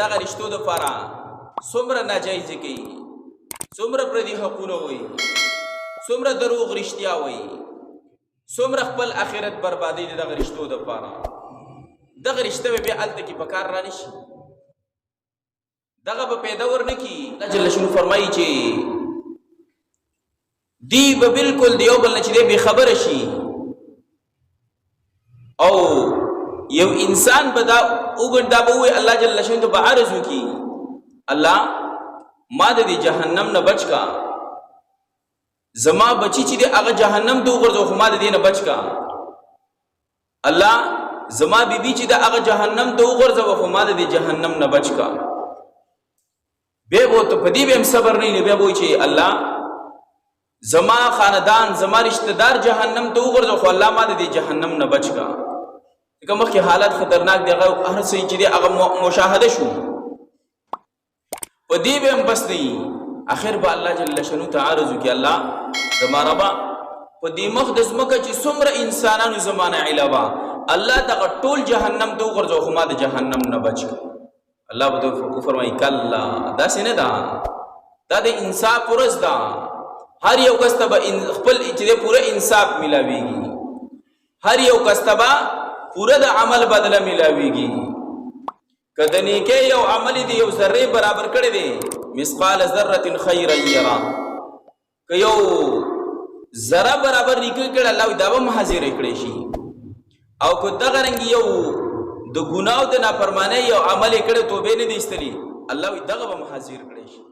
دغه رشتو دپاره څومره ناجایزې کوي، څومره پردي حقونه وایي، څومره دروغ رښتیا وایي، څومره خپل آخرت بربادوي د دغه رشتو دپاره. دغه رشته به بیا هلته کې په کار رانشي، دغه به پیدا ورنه کي. الله جل شانو فرمایي چې دی به بالکل د یو بل نه چې دی بېخبره شي، او یو انسان به دا وګڼي، دا به ووایي الله جل شانو ته به عرض وکړي، الله ما د دې جهنم نه بچ کا، زما بچی چې دی هغه جهنم ته وغورځو خو ما د دې نه بچ کا. الله زما بیبي چې دی هغه جهنم ته وغورځوه خو ما د دې جهنم نه بچ کا. بیا به ورته په دې به هم صبر نه وي، بیا به وایي چې الله زما خاندان زما رشته دار جهنم ته وغورځوه خو الله ما د دې جهنم نه بچ کا. ځکه مخکې حالت خطرناک دی، هغه هر څه چې دی هغه مشاهده شو، په دې به هم بس نه وي. آخر به الله جل شانو ته عرض وکړي، الله زما ربه په دې مخ د ځمکه چې څومره انسانانو زما نه علاوه الله دغه ټول جهنم ته وغورځوه خو ما د جهنم نه بچ کړه. الله به ورته فرمایي کلا، داسې نه ده، دا د انصاف ورځ ده. هر یو کس ته به خپل چې دی پوره انصاف میلاویږي، هر یو کس ته به پوره د عمل بدله میلاویږي. که د نیکۍ یو عمل دی یو ذرې برابر کړی دی، مثقال ذرة خیرا یرا، که یو ذره برابر نیکۍ کړی الله دا به هم حاضرې کړی شي. او که دغه رنګ یو د ګناه او د نافرمانۍ یو عمل یې کړی توبې نه دی ایستلي، الله دغه به هم حاضر کړی شي.